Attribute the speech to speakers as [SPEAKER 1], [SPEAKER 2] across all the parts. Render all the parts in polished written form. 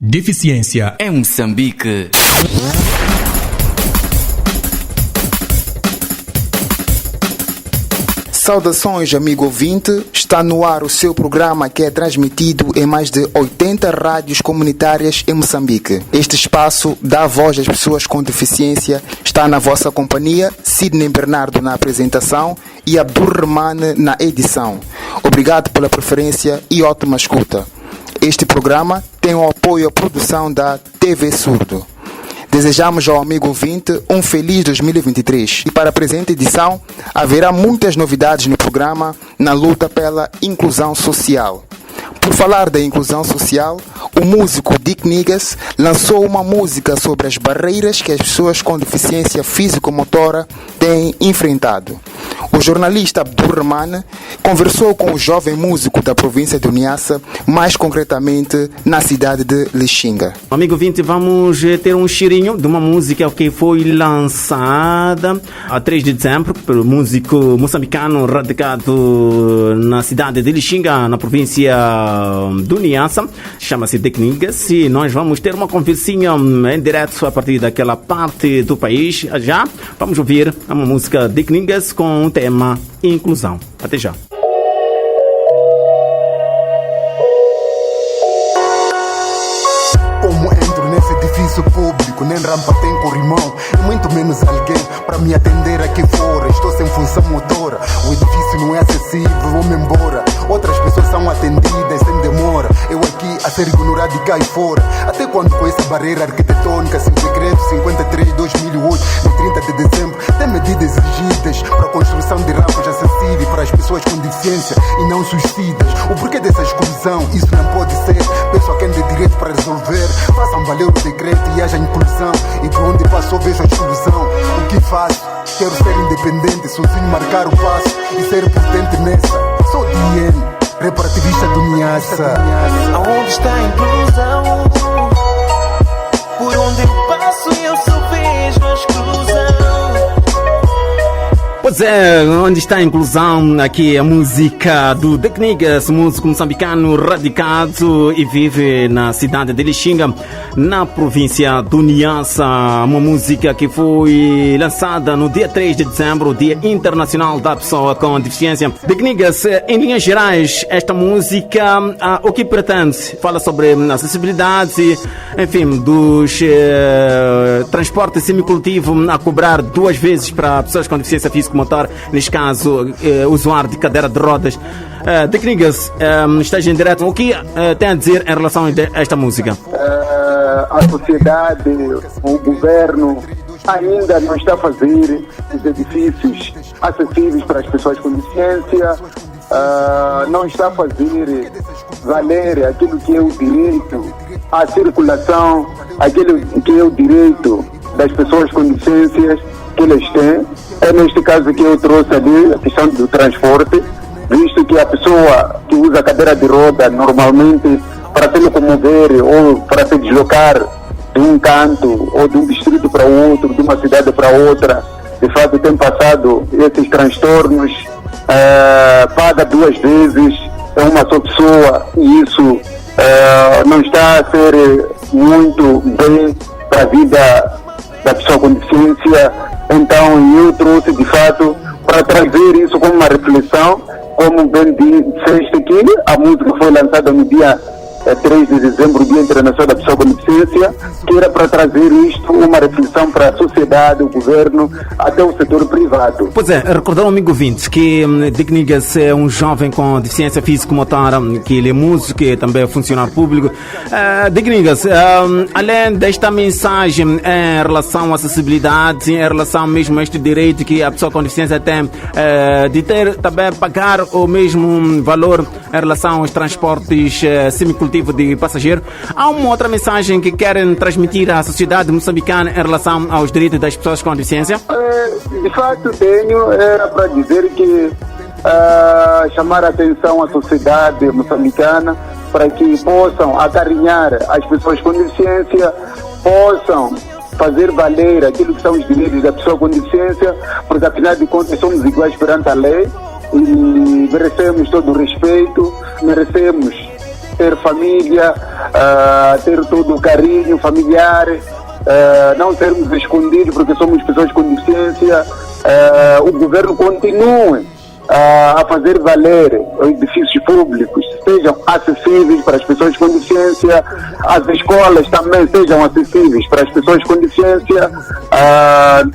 [SPEAKER 1] Deficiência em Moçambique.
[SPEAKER 2] Saudações, amigo ouvinte. Está no ar o seu programa que é transmitido em mais de 80 rádios comunitárias em Moçambique. Este espaço dá voz às pessoas com deficiência. Está na vossa companhia, Sidney Bernardo na apresentação e Abdurrahman na edição. Obrigado pela preferência e ótima escuta. Este programa tem o apoio à produção da TV Surdo. Desejamos ao amigo ouvinte um feliz 2023 e para a presente edição haverá muitas novidades no programa na luta pela inclusão social. Por falar da inclusão social, o músico Dick Niggas lançou uma música sobre as barreiras que as pessoas com deficiência físico-motora têm enfrentado. O jornalista Abdurrahman conversou com o jovem músico da província de Niassa, mais concretamente na cidade de Lixinga.
[SPEAKER 3] Amigo ouvinte, vamos ter um cheirinho de uma música que foi lançada a 3 de dezembro pelo músico moçambicano radicado na cidade de Lixinga, na província do Niassa. Chama-se Dick Niggas e nós vamos ter uma conversinha em direto a partir daquela parte do país. Já vamos ouvir uma música Dick Niggas com o tema inclusão. Até já.
[SPEAKER 4] Como entro nesse edifício público, nem rampa tem corrimão e muito menos alguém para me atender aqui fora. Estou sem função motora, o edifício não é acessível, vou-me embora. Outras pessoas são atendidas sem demora, eu aqui a ser ignorado e caio fora. Até quando com essa barreira arquitetônica, sem decreto 53/2008, no 30 de dezembro, tem medidas exigidas para a construção de rampas acessíveis para as pessoas com deficiência e não suicidas. O porquê dessa exclusão? Isso não pode ser. Peço a quem tem direito para resolver, façam valer o decreto e haja inclusão. E por onde passo vejo a exclusão. O que faço? Quero ser independente, sozinho marcar o passo e ser potente nessa. Sou DN, reparativista do Niassa.
[SPEAKER 5] Aonde está a inclusão? Por onde eu passo eu só vejo a exclusão.
[SPEAKER 3] Pois é, onde está a inclusão? Aqui a música do Dick Niggas, músico moçambicano radicado e vive na cidade de Lixinga, na província do Niassa. Uma música que foi lançada no dia 3 de dezembro, Dia Internacional da Pessoa com Deficiência. Dick Niggas, em linhas gerais, esta música, o que pretende? Fala sobre acessibilidade, enfim, dos transportes semicoletivo a cobrar 2 vezes para pessoas com deficiência física motor, neste caso, usuário de cadeira de rodas. Dick Niggas, esteja em direto. O que tem a dizer em relação a esta música?
[SPEAKER 6] A sociedade, o governo ainda não está a fazer os edifícios acessíveis para as pessoas com deficiência, não está a fazer valer aquilo que é o direito à circulação, aquilo que é o direito das pessoas com deficiências que eles têm. É neste caso que eu trouxe ali a questão do transporte, visto que a pessoa que usa cadeira de roda normalmente para se locomover ou para se deslocar de um canto ou de um distrito para outro, de uma cidade para outra, de fato tem passado esses transtornos, paga 2 vezes, é uma só pessoa e isso não está a ser muito bem para a vida da pessoa com deficiência. Então eu trouxe de fato para trazer isso como uma reflexão, como bem disseste aqui, a música foi lançada no dia 3 de dezembro, Dia Internacional da Pessoa com Deficiência, que era para trazer isto, uma reflexão para a sociedade, o governo, até o setor privado.
[SPEAKER 3] Pois é, recordar ao amigo ouvinte que Dick Niggas é um jovem com deficiência físico-motora, que ele é músico, que também é funcionário público. Dick Niggas, além desta mensagem em relação à acessibilidade, em relação mesmo a este direito que a pessoa com deficiência tem, de ter também pagar o mesmo valor em relação aos transportes semicoletivo de passageiro, há uma outra mensagem que querem transmitir à sociedade moçambicana em relação aos direitos das pessoas com deficiência?
[SPEAKER 6] De fato tenho, era para dizer que chamar a atenção à sociedade moçambicana para que possam acarinhar as pessoas com deficiência, possam fazer valer aquilo que são os direitos da pessoa com deficiência, porque afinal de contas somos iguais perante a lei e merecemos todo o respeito, merecemos ter família, ter todo o carinho familiar, não sermos escondidos porque somos pessoas com deficiência. O governo continue a fazer valer os edifícios públicos, sejam acessíveis para as pessoas com deficiência, as escolas também sejam acessíveis para as pessoas com deficiência,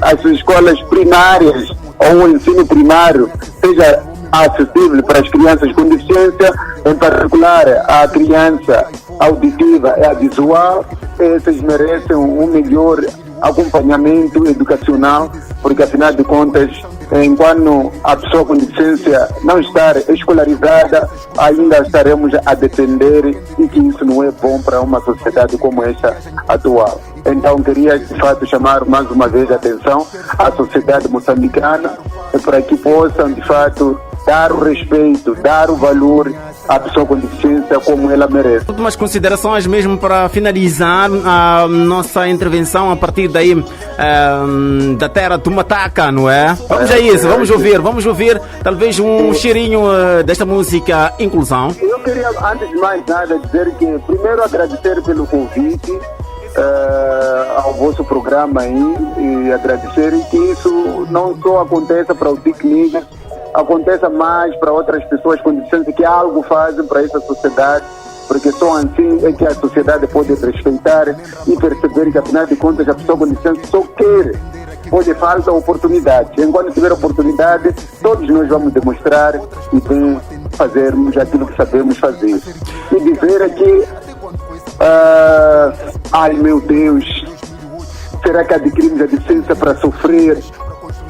[SPEAKER 6] as escolas primárias ou o ensino primário seja acessível para as crianças com deficiência, em particular a criança auditiva e a visual. Essas merecem um melhor acompanhamento educacional, porque afinal de contas, enquanto a pessoa com deficiência não estar escolarizada, ainda estaremos a depender, e que isso não é bom para uma sociedade como esta atual. Então queria de fato chamar mais uma vez a atenção à sociedade moçambicana para que possam de fato dar o respeito, dar o valor à pessoa com deficiência como ela merece.
[SPEAKER 3] Últimas considerações mesmo para finalizar a nossa intervenção a partir daí da terra do Mataca, não é? Vamos a isso, vamos ouvir talvez um cheirinho desta música Inclusão.
[SPEAKER 6] Eu queria, antes de mais nada, dizer que primeiro agradecer pelo convite ao vosso programa aí, e agradecer que isso não só aconteça para o TIC, aconteça mais para outras pessoas com deficiência que algo fazem para essa sociedade, porque só assim é que a sociedade pode respeitar e perceber que, afinal de contas, a pessoa com deficiência só quer, onde falta oportunidade. Enquanto tiver oportunidade, todos nós vamos demonstrar e bem fazermos aquilo que sabemos fazer. E dizer aqui, ai meu Deus, será que adquirimos a deficiência para sofrer?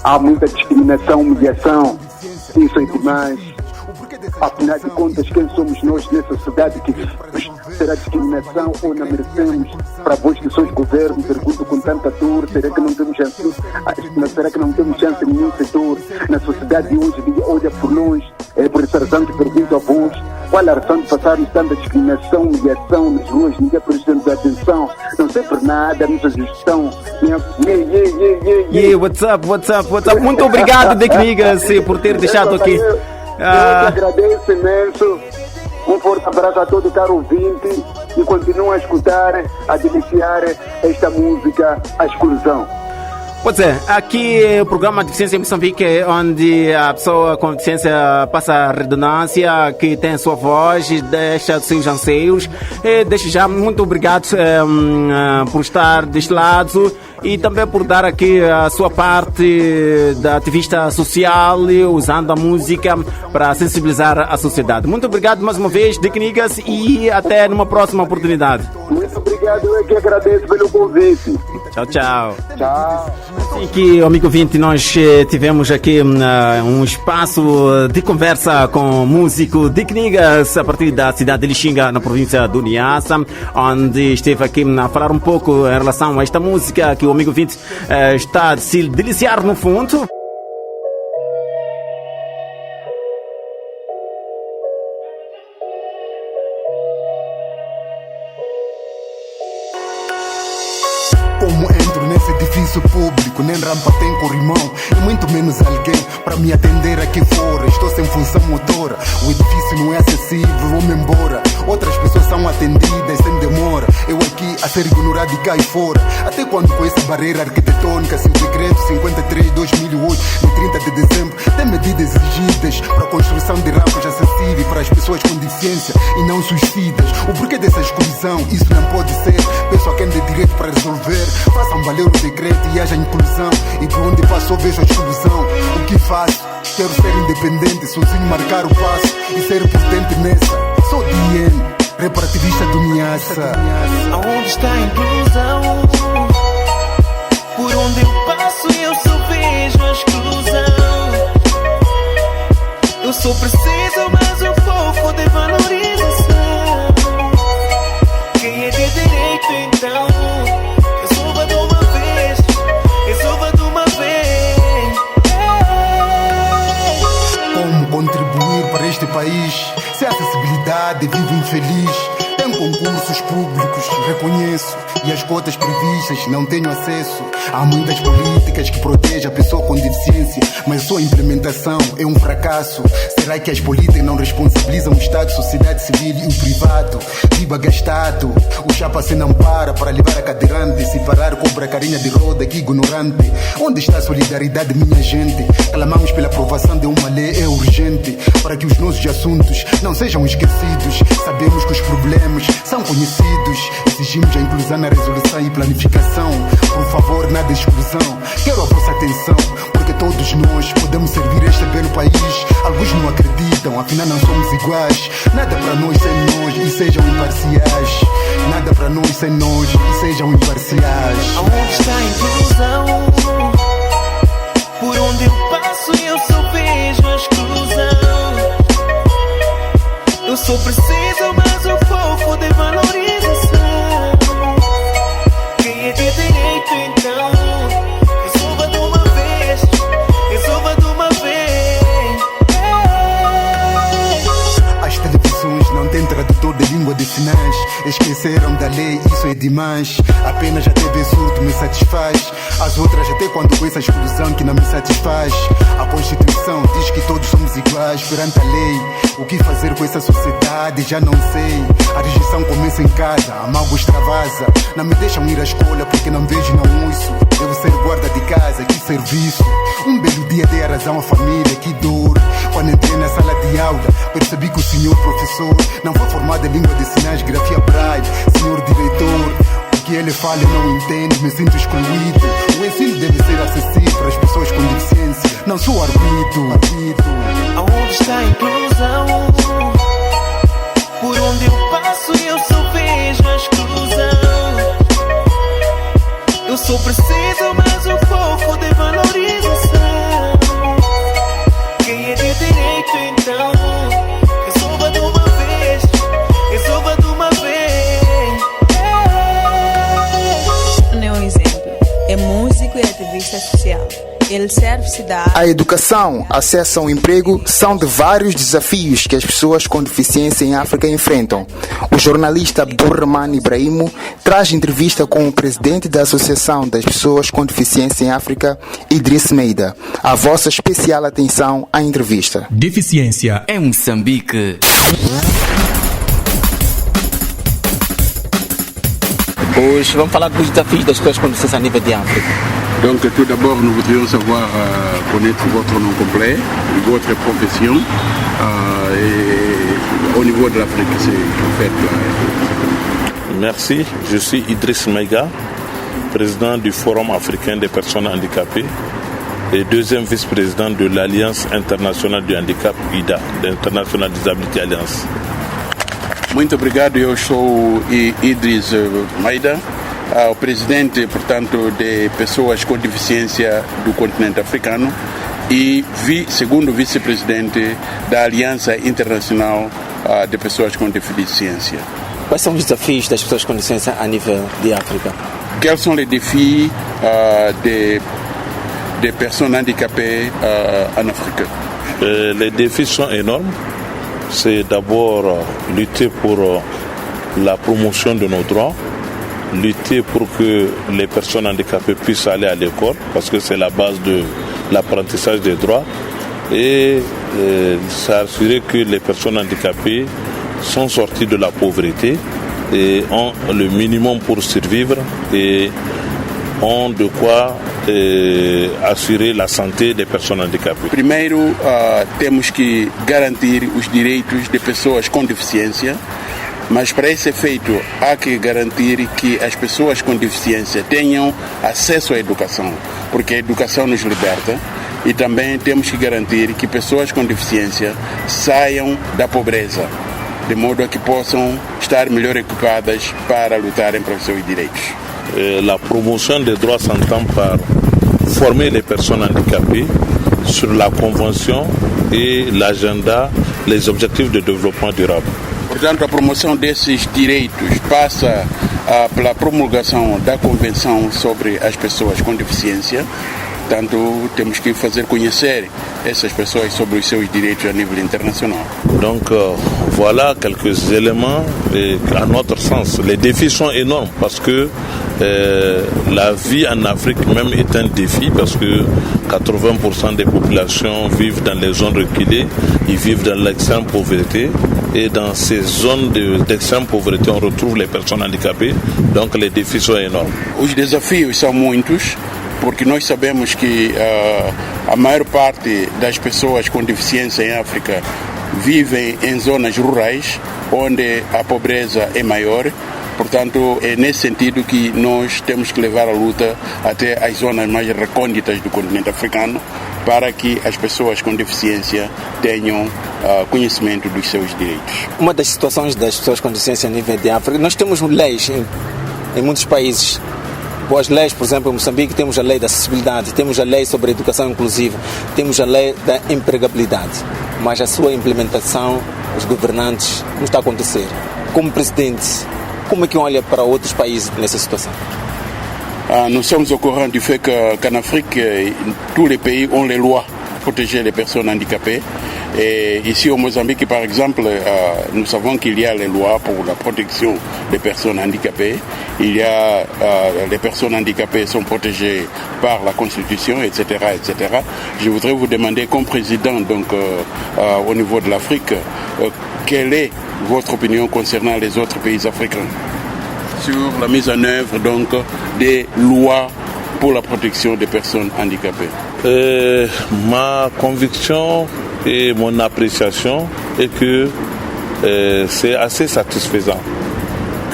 [SPEAKER 6] Há muita discriminação, humilhação. Isso é demais. Afinal de contas, quem somos nós nessa sociedade que vivemos? Será discriminação ou não merecemos? Para vós que sois governo, pergunto com tanta dor, será que não temos chance? Será que não temos chance em nenhum setor? Na sociedade de hoje, olha por nós, por essa razão que pergunto a vós, qual a razão de passarmos tanta discriminação, humilhação nas ruas, ninguém prestando atenção, não sei por nada, nos gestão.
[SPEAKER 3] What's up? Muito obrigado, Decnigas, por ter deixado aqui.
[SPEAKER 6] Eu te agradeço imenso. Um forte abraço a todo caro ouvinte e continuem a escutar, a deliciar esta música, a exclusão.
[SPEAKER 3] Pois é, aqui é o programa Deficiência em Moçambique, onde a pessoa com deficiência passa a redundância, que tem a sua voz, deixa os seus anseios. Deixo já muito obrigado por estar deste lado e também por dar aqui a sua parte da ativista social, usando a música para sensibilizar a sociedade. Muito obrigado mais uma vez, Decnigas, e até numa próxima oportunidade.
[SPEAKER 6] Muito obrigado, eu que agradeço pelo convite.
[SPEAKER 3] Tchau, tchau.
[SPEAKER 6] Tchau.
[SPEAKER 3] Assim que, amigo ouvinte, nós tivemos aqui um espaço de conversa com o músico Decnigas, a partir da cidade de Lixinga, na província do Niassa, onde esteve aqui a falar um pouco em relação a esta música que o amigo ouvinte está a se deliciar no fundo.
[SPEAKER 4] Como entro nesse edifício público, nem rampa tem corrimão e muito menos alguém para me atender aqui fora. Estou sem função motora, o edifício não é acessível, vou-me embora. Outras pessoas são atendidas sem demora, eu aqui a ser ignorado e caio fora. Até quando com essa barreira arquitetônica, se o decreto 53/2008 de 30 de dezembro tem medidas exigidas para a construção de rampas acessíveis para as pessoas com deficiência e não suicidas. O porquê dessa exclusão? Isso não pode ser. Peço a quem tem direito para resolver, façam valer o decreto e haja inclusão. E de onde passo vejo a exclusão. O que faço? Quero ser independente, sozinho marcar o passo e ser potente nessa. Sou DN, reparativista do Niassa.
[SPEAKER 5] Aonde está a inclusão? Por onde eu passo eu só vejo a exclusão. Eu só preciso mais um pouco de valorização. Quem é de direito então? Resolva de uma vez, resolva de uma vez.
[SPEAKER 4] Como contribuir para este país? Sem acessibilidade, vivo infeliz. Tem concursos públicos, reconheço, e as cotas previstas não tenho acesso. Há muitas políticas que protegem a pessoa com deficiência, mas sua implementação é um fracasso. Será que as políticas não responsabilizam o Estado, sociedade civil e o privado? Viva gastado, o chapa se não para levar a cadeirante, se parar cobra carinha de roda, que ignorante. Onde está a solidariedade, minha gente? Clamamos pela aprovação de uma lei, é urgente, para que os nossos assuntos não sejam esquecidos. Sabemos que os problemas são conhecidos, exigimos a inclusão na resolução e planificação. Por favor, nada de exclusão, quero a vossa atenção, porque todos nós podemos servir este belo país. Alguns não acreditam, afinal não somos iguais. Nada para nós sem nós e sejam imparciais. Nada para nós sem nós e sejam imparciais.
[SPEAKER 5] Aonde está a inclusão? Por onde eu passo eu só vejo a exclusão. Eu só preciso mais um pouco de valorização. Quem é de direito então? Resolva de uma vez, resolva de uma vez.
[SPEAKER 4] As televisões não têm tradutor de língua de sinais. Esqueceram da lei, isso é demais. Apenas a TV surdo me satisfaz. As outras até quando com essa exclusão que não me satisfaz. A Constituição diz que todos somos iguais perante a lei. O que fazer com essa sociedade já não sei. A rejeição começa em casa, a mágoa extravasa. Não me deixam ir à escola porque não vejo, não ouço. Devo ser guarda de casa, que serviço. Um belo dia dei a razão à família, que dor. Quando entrei na sala de aula, percebi que o senhor professor não foi formado em língua de sinais, grafia braille. Senhor diretor, o que ele fala eu não entendo, me sinto excluído. O ensino deve ser acessível para as pessoas com deficiência, não sou arbítrio.
[SPEAKER 5] Aonde está a inclusão? Por onde eu passo eu só vejo a exclusão. Eu só preciso mais um pouco de valorização. Quem é de direito então? Resolva de uma vez, resolva de uma vez.
[SPEAKER 7] Não é um exemplo, é músico e ativista social. Ele serve cidade.
[SPEAKER 2] A educação, acesso ao emprego são de vários desafios que as pessoas com deficiência em África enfrentam. O jornalista Abdulrahman Ibrahimo traz entrevista com o presidente da Associação das Pessoas com Deficiência em África, Idris Meida. A vossa especial atenção à entrevista.
[SPEAKER 1] Deficiência em Moçambique.
[SPEAKER 8] Hoje vamos falar dos desafios das pessoas com deficiência a nível de África.
[SPEAKER 9] Donc tout d'abord, nous voudrions savoir connaître votre nom complet, votre profession et au niveau de l'Afrique, c'est en fait là.
[SPEAKER 10] Merci, je suis Idriss Meida, président du Forum africain des personnes handicapées et deuxième vice-président de l'Alliance internationale du handicap, IDA, l'International Disability Alliance.
[SPEAKER 9] Muito obrigado, eu sou Idriss Meida, o presidente, portanto, de pessoas com deficiência do continente africano e segundo vice-presidente da Aliança Internacional de Pessoas com Deficiência.
[SPEAKER 8] Quais são os desafios das pessoas com deficiência a nível de África?
[SPEAKER 9] Quels sont les défis des personnes handicapées en Afrique?
[SPEAKER 10] Les défis sont énormes. C'est d'abord lutter pour la promotion de nos droits, lutter pour que les personnes handicapées puissent aller à l'école, parce que c'est la base de l'apprentissage des droits, et s'assurer que les personnes handicapées sont sorties de la pauvreté et ont le minimum pour survivre et ont de quoi assurer la santé des personnes handicapées.
[SPEAKER 9] Primeiro, temos que garantir os direitos de pessoas com deficiência, mas para esse efeito há que garantir que as pessoas com deficiência tenham acesso à educação, porque a educação nos liberta, e também temos que garantir que pessoas com deficiência saiam da pobreza, de modo a que possam estar melhor equipadas para lutarem pelos seus direitos.
[SPEAKER 10] La promotion des droits s'entend par former les personnes handicapées sur la convention et l'agenda, les objectifs de développement durable.
[SPEAKER 9] Portanto, a promoção desses direitos passa pela promulgação da Convenção sobre as Pessoas com Deficiência Portanto, temos que fazer conhecer essas pessoas sobre os seus direitos a nível internacional.
[SPEAKER 10] Donc voilà quelques éléments et à notre sens, les défis sont énormes parce que la vie en Afrique même est un défi parce que 80% des populations vivent dans les zones reculées, ils vivent dans l'extrême pauvreté et dans ces zones d'extrême pauvreté on retrouve les personnes handicapées, donc les défis sont énormes.
[SPEAKER 9] Os desafios são muitos, porque nós sabemos que a maior parte das pessoas com deficiência em África vivem em zonas rurais, onde a pobreza é maior. Portanto, é nesse sentido que nós temos que levar a luta até as zonas mais recônditas do continente africano, para que as pessoas com deficiência tenham conhecimento dos seus direitos.
[SPEAKER 8] Uma das situações das pessoas com deficiência a nível de África, nós temos leis em muitos países. Boas leis, por exemplo, em Moçambique temos a lei da acessibilidade, temos a lei sobre a educação inclusiva, temos a lei da empregabilidade, mas a sua implementação, os governantes, não está a acontecer. Como presidente, como é que olha para outros países nessa situação?
[SPEAKER 9] Nous sommes au courant du fait qu'en Afrique, tous les pays ont les lois pour protéger les personnes handicapées. Et ici au Mozambique, par exemple, nous savons qu'il y a les lois pour la protection des personnes handicapées. Il y a les personnes handicapées sont protégées par la Constitution, etc., etc. Je voudrais vous demander, comme président donc au niveau de l'Afrique, quelle est votre opinion concernant les autres pays africains sur la mise en œuvre donc des lois pour la protection des personnes handicapées?
[SPEAKER 10] Ma conviction et mon appréciation est que c'est assez satisfaisant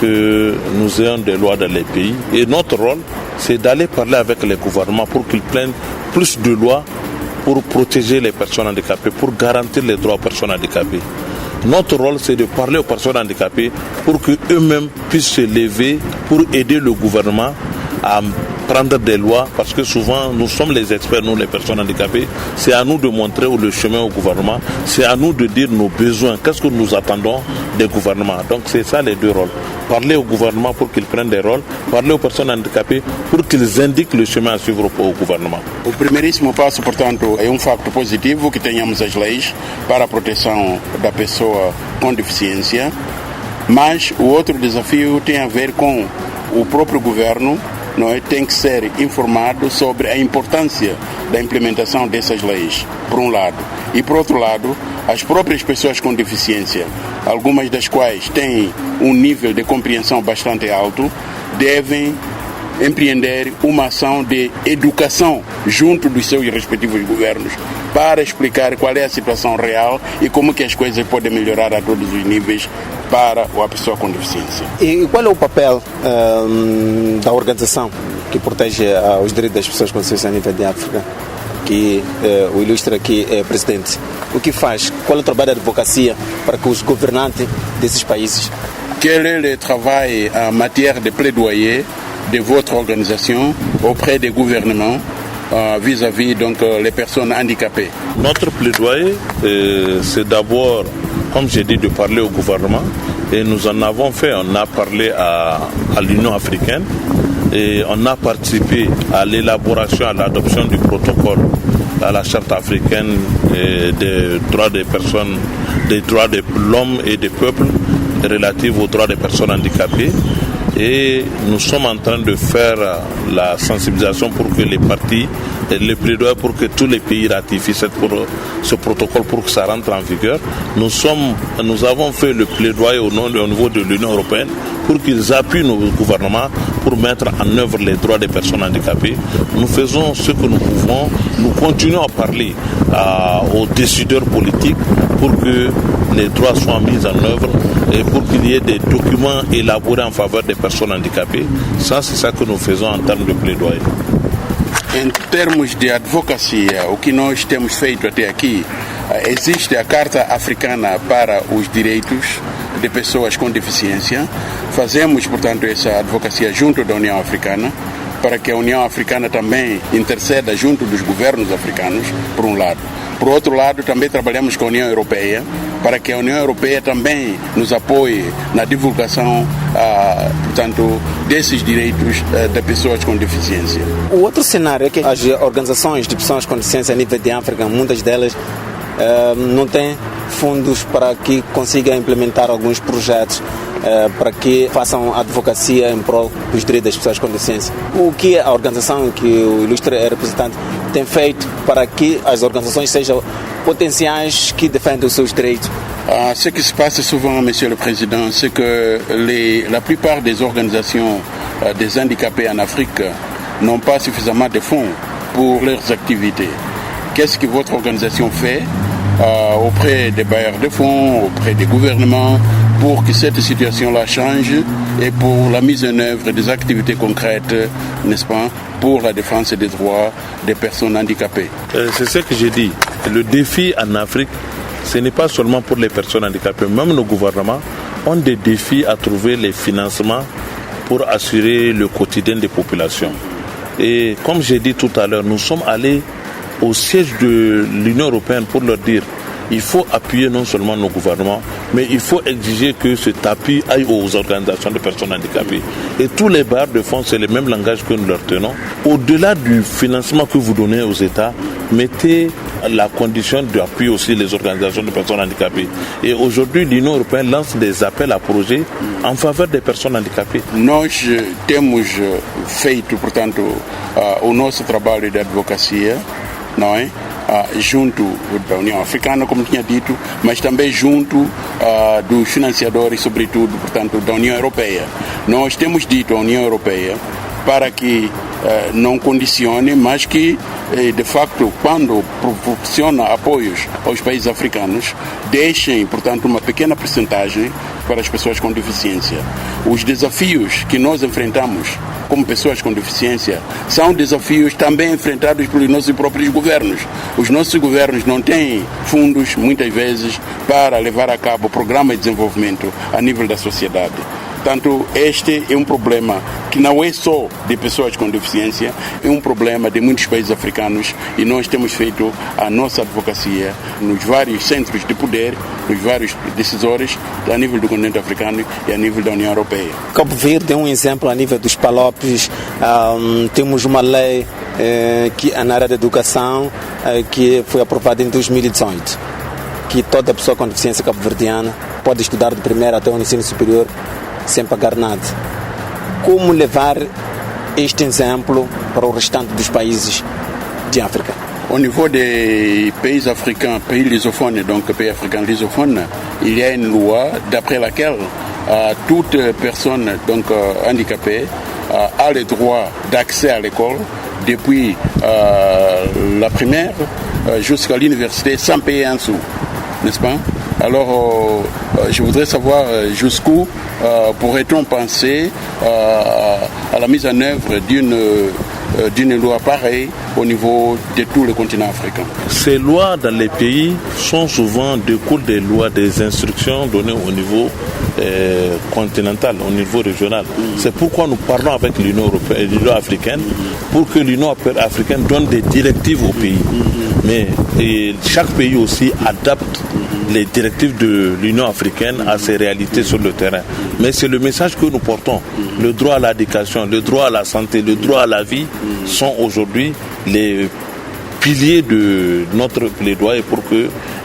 [SPEAKER 10] que nous ayons des lois dans les pays. Et notre rôle, c'est d'aller parler avec les gouvernements pour qu'ils prennent plus de lois pour protéger les personnes handicapées, pour garantir les droits aux personnes handicapées. Notre rôle, c'est de parler aux personnes handicapées pour qu'eux-mêmes puissent se lever pour aider le gouvernement à prendre des lois, parce que souvent nous sommes les experts, nous les personnes handicapées. C'est à nous de montrer le chemin au gouvernement, c'est à nous de dire nos besoins, qu'est-ce que nous attendons des gouvernements. Donc c'est ça les deux rôles, parler au gouvernement pour qu'ils prennent des rôles, parler aux personnes handicapées pour qu'ils indiquent le chemin a suivre au gouvernement.
[SPEAKER 9] O primeiríssimo passo, portanto, é facto positivo que tenhamos as leis para a proteção da pessoa com deficiência, mas o outro desafio tem a ver com o próprio governo. Tem que ser informado sobre a importância da implementação dessas leis, por um lado. E, por outro lado, as próprias pessoas com deficiência, algumas das quais têm um nível de compreensão bastante alto, devem empreender uma ação de educação junto dos seus respectivos governos para explicar qual é a situação real e como que as coisas podem melhorar a todos os níveis para a pessoa com deficiência.
[SPEAKER 8] E qual é o papel da organização que protege os direitos das pessoas com deficiência a nível de África, que o ilustra aqui é presidente? O que faz? Qual é o trabalho da advocacia para que os governantes desses países?
[SPEAKER 9] Quel est le travail en matière de plaidoyer de votre organisation auprès des gouvernements vis-à-vis donc les personnes handicapées?
[SPEAKER 10] Notre plaidoyer, c'est d'abord, comme j'ai dit, de parler au gouvernement, et nous en avons fait. On a parlé à l'Union africaine et on a participé à l'élaboration, à l'adoption du protocole à la charte africaine des droits des personnes, des droits de l'homme et des peuples relatifs aux droits des personnes handicapées. Et nous sommes en train de faire la sensibilisation pour que les partis, le plaidoyer pour que tous les pays ratifient ce protocole pour que ça rentre en vigueur. Nous avons fait le plaidoyer au niveau de l'Union européenne pour qu'ils appuient nos gouvernements pour mettre en œuvre les droits des personnes handicapées. Nous faisons ce que nous pouvons, nous continuons à parler aux décideurs politiques pour que les droits soient mis en œuvre et pour qu'il y ait des documents élaborés en faveur des personnes handicapées. Ça, c'est ça que nous faisons en termes de plaidoyer.
[SPEAKER 9] Em termos de advocacia, o que nós temos feito até aqui, existe a Carta Africana para os Direitos de Pessoas com Deficiência. Fazemos, portanto, essa advocacia junto da União Africana, para que a União Africana também interceda junto dos governos africanos, por um lado. Por outro lado, também trabalhamos com a União Europeia para que a União Europeia também nos apoie na divulgação, portanto, desses direitos de pessoas com deficiência.
[SPEAKER 8] O outro cenário é que as organizações de pessoas com deficiência a nível de África, muitas delas não têm fundos para que consigam implementar alguns projetos para que façam advocacia em prol dos direitos das pessoas com deficiência. O que a organização que o ilustre representante tem feito para que as organizações sejam potenciais que defendem os seus direitos?
[SPEAKER 9] Ce qui se passe souvent, Monsieur le Président, c'est que la plupart des organisations des handicapés en Afrique n'ont pas suffisamment de fonds pour leurs activités. Qu'est-ce que votre organisation fait auprès des bailleurs de fonds, auprès des gouvernements, pour que cette situation-là change et pour la mise en œuvre des activités concrètes, n'est-ce pas, pour la défense des droits des personnes handicapées?
[SPEAKER 10] C'est ce que j'ai dit. Le défi en Afrique, ce n'est pas seulement pour les personnes handicapées. Même nos gouvernements ont des défis à trouver les financements pour assurer le quotidien des populations. Et comme j'ai dit tout à l'heure, nous sommes allés au siège de l'Union européenne pour leur dire il faut appuyer non seulement nos gouvernements, mais il faut exiger que cet appui aille aux organisations de personnes handicapées. Et tous les bailleurs de fonds, c'est le même langage que nous leur tenons. Au-delà du financement que vous donnez aux États, mettez la condition d'appui aussi les organisations de personnes handicapées. Et aujourd'hui, l'Union européenne lance des appels à projets en faveur des personnes handicapées.
[SPEAKER 9] Nós temos feito, portanto, o nosso trabalho de advocacia, não é? Junto da União Africana, como tinha dito, mas também junto dos financiadores, sobretudo, portanto, da União Europeia. Nós temos dito à União Europeia para que não condicione, mas que, de facto, quando proporciona apoios aos países africanos, deixem, portanto, uma pequena percentagem para as pessoas com deficiência. Os desafios que nós enfrentamos como pessoas com deficiência são desafios também enfrentados pelos nossos próprios governos. Os nossos governos não têm fundos, muitas vezes, para levar a cabo programas de desenvolvimento a nível da sociedade. Portanto, este é um problema que não é só de pessoas com deficiência, é um problema de muitos países africanos e nós temos feito a nossa advocacia nos vários centros de poder, nos vários decisores a nível do continente africano e a nível da União Europeia.
[SPEAKER 8] Cabo Verde é um exemplo a nível dos PALOPs. Temos uma lei que na área da educação que foi aprovada em 2018, que toda pessoa com deficiência cabo-verdiana pode estudar do primeiro até o ensino superior sem pagar nada. Como levar este exemplo para o restante dos países de África?
[SPEAKER 9] Au niveau des pays africains, pays lusophones, donc pays africains lusophones, il y a une loi d'après laquelle toute personne donc handicapée a le droit d'accès à l'école depuis la primaire jusqu'à l'université sans payer un sou, n'est-ce pas? Alors, je voudrais savoir jusqu'où pourrait-on penser à la mise en œuvre d'une loi pareille au niveau de tout le continent africain.
[SPEAKER 10] Ces lois dans les pays sont souvent découlent des lois, des instructions données au niveau continental, au niveau régional. C'est pourquoi nous parlons avec l'Union européenne, l'Union africaine, pour que l'Union africaine donne des directives aux pays. Mais chaque pays aussi adapte les directives de l'Union africaine à ses réalités sur le terrain. Mais c'est le message que nous portons. Le droit à l'éducation, le droit à la santé, le droit à la vie sont aujourd'hui les piliers de notre plaidoyer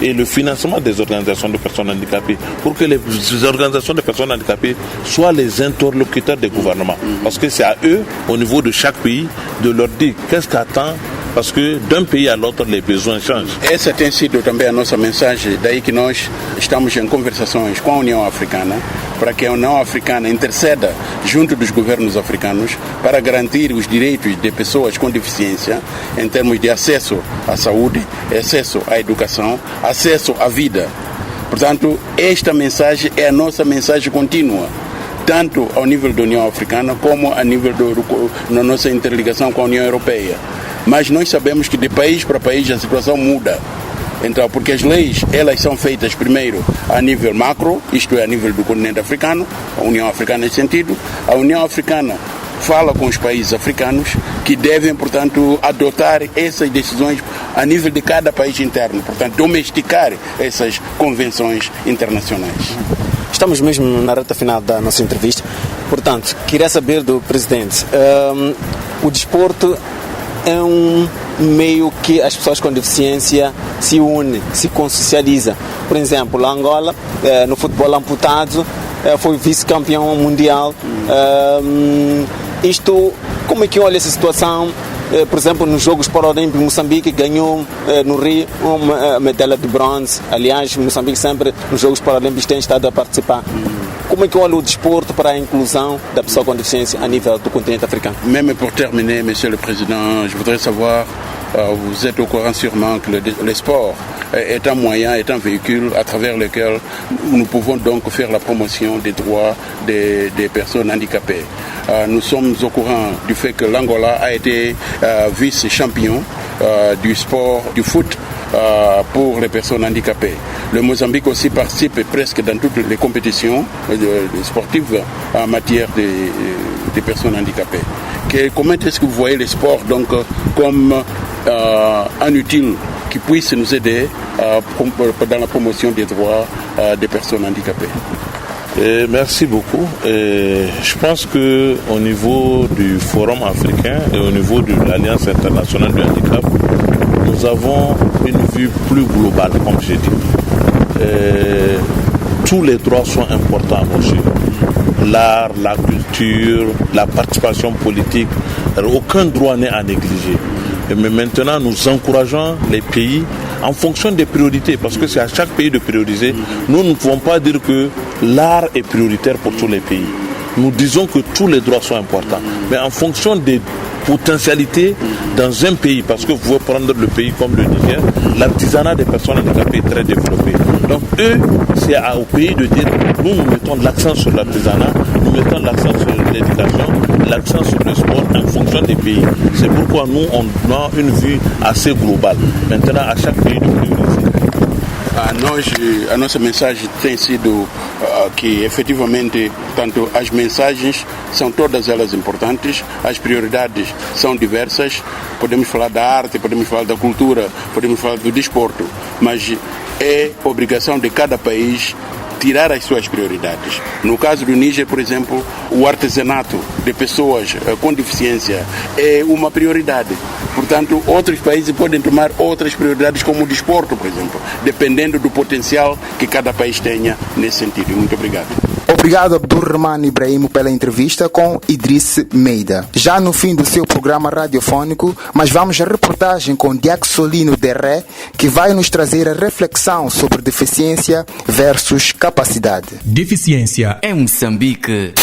[SPEAKER 10] et le financement des organisations de personnes handicapées, pour que les organisations de personnes handicapées soient les interlocuteurs des gouvernements. Parce que c'est à eux, au niveau de chaque pays, de leur dire qu'est-ce qu'attend, parce que d'un pays à l'autre, les besoins changent.
[SPEAKER 9] Essa tem sido também a nossa mensagem, daí que nós estamos em conversações com a União Africana, para que a União Africana interceda junto dos governos africanos para garantir os direitos de pessoas com deficiência em termos de acesso à saúde, acesso à educação, acesso à vida. Portanto, esta mensagem é a nossa mensagem contínua, tanto ao nível da União Africana como a nível da nossa interligação com a União Europeia. Mas nós sabemos que de país para país a situação muda. Então, porque as leis, elas são feitas primeiro a nível macro, isto é, a nível do continente africano, a União Africana nesse sentido. A União Africana fala com os países africanos que devem, portanto, adotar essas decisões a nível de cada país interno, portanto, domesticar essas convenções internacionais.
[SPEAKER 8] Estamos mesmo na reta final da nossa entrevista, portanto, queria saber do presidente, o desporto é um meio que as pessoas com deficiência se unem, se consciencializam. Por exemplo, a Angola, no futebol amputado, foi vice-campeão mundial. Isto, como é que olha essa situação? Por exemplo, nos Jogos Paralímpicos, Moçambique ganhou no Rio uma medalha de bronze. Aliás, Moçambique sempre nos Jogos Paralímpicos tem estado a participar. Como é que olha o desporto para a inclusão da pessoa com deficiência a nível do continente africano?
[SPEAKER 9] Même pour terminer, Monsieur le Président, je voudrais savoir, vous êtes au courant sûrement que le sport est un moyen, est un véhicule à travers lequel nous pouvons donc faire la promotion des droits des personnes handicapées. Nous sommes au courant du fait que l'Angola a été vice-champion du sport, du foot, pour les personnes handicapées. Le Mozambique aussi participe presque dans toutes les compétitions sportives en matière des personnes handicapées. Comment est-ce que vous voyez le sport donc, comme un utile qui puisse nous aider dans la promotion des droits des personnes handicapées?
[SPEAKER 10] Merci beaucoup. Je pense qu'au niveau du Forum africain et au niveau de l'Alliance internationale du handicap, nous avons une vue plus globale, comme j'ai dit. Tous les droits sont importants à nos yeux. L'art, la culture, la participation politique, aucun droit n'est à négliger. Mais maintenant, nous encourageons les pays en fonction des priorités, parce que c'est à chaque pays de prioriser. Nous ne pouvons pas dire que l'art est prioritaire pour tous les pays. Nous disons que tous les droits sont importants, mais en fonction des potentialités dans un pays, parce que vous pouvez prendre le pays comme le Niger, l'artisanat des personnes handicapées est très développé. Donc eux, c'est au pays de dire, nous mettons l'accent sur l'artisanat, nous mettons l'accent sur l'éducation, l'accent sur le sport en fonction des pays. C'est pourquoi nous, on a une vue assez globale. Maintenant, à chaque pays de prioriser.
[SPEAKER 9] A nossa mensagem tem sido que efetivamente tanto as mensagens são todas elas importantes, as prioridades são diversas, podemos falar da arte, podemos falar da cultura, podemos falar do desporto, mas é obrigação de cada país tirar as suas prioridades. No caso do Níger, por exemplo, o artesanato de pessoas com deficiência é uma prioridade. Portanto, outros países podem tomar outras prioridades, como o desporto, por exemplo, dependendo do potencial que cada país tenha nesse sentido. Muito obrigado.
[SPEAKER 2] Obrigado, Abdulrahman Ibrahim, pela entrevista com Idriss Meida. Já no fim do seu programa radiofônico, mas vamos à reportagem com Diaxolino Derré, que vai nos trazer a reflexão sobre deficiência versus capacidade.
[SPEAKER 1] Deficiência em Moçambique.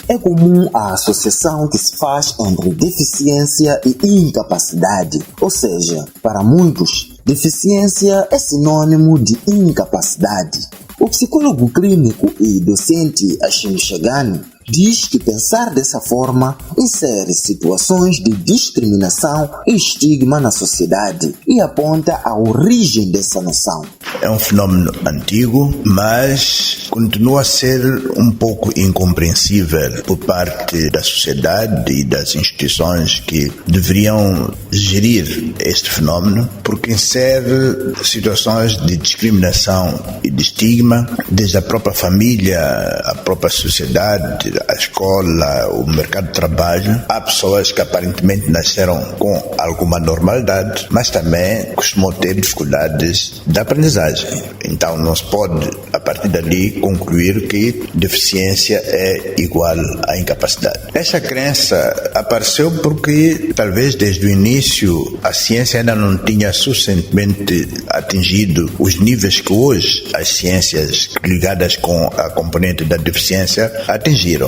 [SPEAKER 11] É comum a associação que se faz entre deficiência e incapacidade, ou seja, para muitos, deficiência é sinônimo de incapacidade. O psicólogo clínico e docente Hashim Chagani diz que pensar dessa forma insere situações de discriminação e estigma na sociedade e aponta a origem dessa noção.
[SPEAKER 12] É um fenômeno antigo, mas continua a ser um pouco incompreensível por parte da sociedade e das instituições que deveriam gerir este fenômeno, porque insere situações de discriminação e de estigma desde a própria família, a própria sociedade, a escola, o mercado de trabalho. Há pessoas que aparentemente nasceram com alguma normalidade, mas também costumam ter dificuldades de aprendizagem. Então não se pode, a partir dali, concluir que deficiência é igual à incapacidade. Esta crença apareceu porque, talvez desde o início, a ciência ainda não tinha suficientemente atingido os níveis que hoje as ciências ligadas com a componente da deficiência atingiram.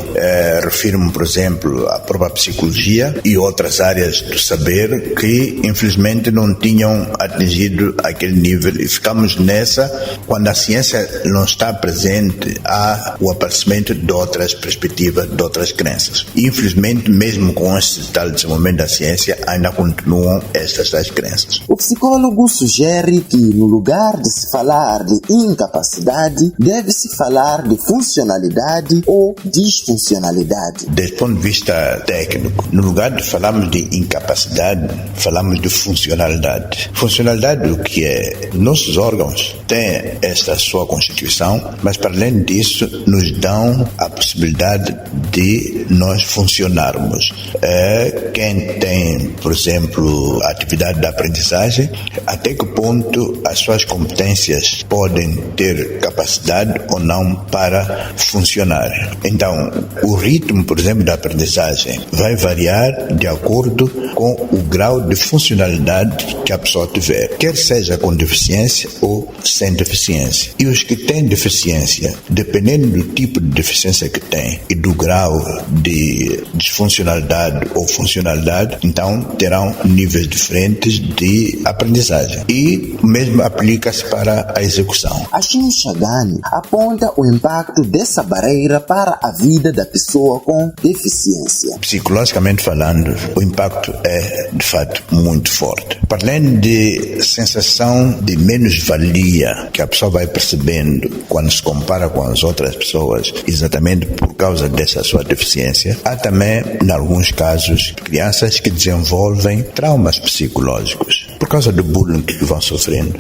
[SPEAKER 12] Refiro-me, por exemplo, à própria psicologia e outras áreas do saber que, infelizmente, não tinham atingido aquele nível, e ficamos nessa quando a ciência não está presente, há o aparecimento de outras perspectivas, de outras crenças. Infelizmente, mesmo com este tal desenvolvimento da ciência, ainda continuam estas crenças.
[SPEAKER 11] O psicólogo sugere que, no lugar de se falar de incapacidade, deve-se falar de funcionalidade ou disfuncionalidade. disfuncionalidade.
[SPEAKER 12] Desde o ponto de vista técnico, no lugar de falarmos de incapacidade, falamos de funcionalidade. Funcionalidade, o que é? Nossos órgãos têm esta sua constituição, mas para além disso, nos dão a possibilidade de nós funcionarmos. Quem tem, por exemplo, a atividade da aprendizagem, até que ponto as suas competências podem ter capacidade ou não para funcionar. Então, o ritmo, por exemplo, da aprendizagem vai variar de acordo com o grau de funcionalidade que a pessoa tiver, quer seja com deficiência ou sem deficiência. E os que têm deficiência, dependendo do tipo de deficiência que tem e do grau de disfuncionalidade ou funcionalidade, então terão níveis diferentes de aprendizagem. E o mesmo aplica-se para a execução.
[SPEAKER 11] Ashim Shagani aponta o impacto dessa barreira para a vida da pessoa com deficiência.
[SPEAKER 12] Psicologicamente falando, o impacto é de fato muito forte. Para além de sensação de menos-valia que a pessoa vai percebendo quando se compara com as outras pessoas, exatamente por causa dessa sua deficiência, há também, em alguns casos, crianças que desenvolvem traumas psicológicos por causa do bullying que vão sofrendo.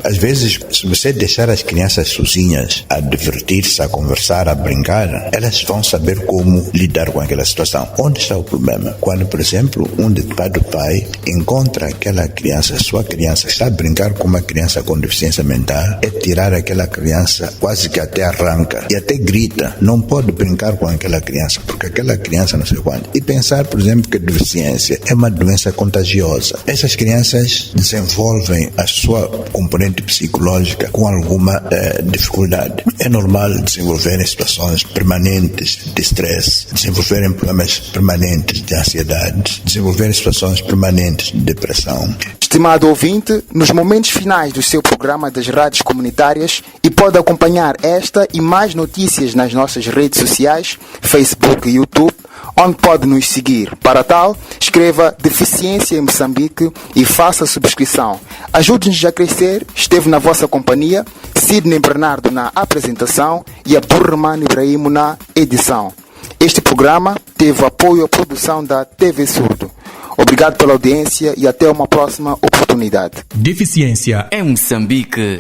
[SPEAKER 12] Às vezes, se você deixar as crianças sozinhas a divertir-se, a conversar, a brincar, elas vão saber como lidar com aquela situação. Onde está o problema? Quando, por exemplo, um dedicado pai encontra aquela criança, sua criança, está a brincar com uma criança com deficiência mental, é tirar aquela criança, quase que até arranca e até grita, não pode brincar com aquela criança, porque aquela criança não sei quando. E pensar, por exemplo, que a deficiência é uma doença contagiosa. Essas crianças desenvolvem a sua componente psicológica com alguma dificuldade. É normal desenvolverem situações permanentes de estresse, desenvolverem problemas permanentes de ansiedade, desenvolverem situações permanentes de depressão.
[SPEAKER 2] Estimado ouvinte, nos momentos finais do seu programa das rádios comunitárias, e pode acompanhar esta e mais notícias nas nossas redes sociais, Facebook e YouTube, onde pode nos seguir. Para tal, escreva Deficiência em Moçambique e faça a subscrição. Ajude-nos a crescer. Esteve na vossa companhia Sidney Bernardo na apresentação e Abdurrahman Ibrahim na edição. Este programa teve apoio à produção da TV Surdo. Obrigado pela audiência e até uma próxima oportunidade.
[SPEAKER 1] Deficiência em Moçambique.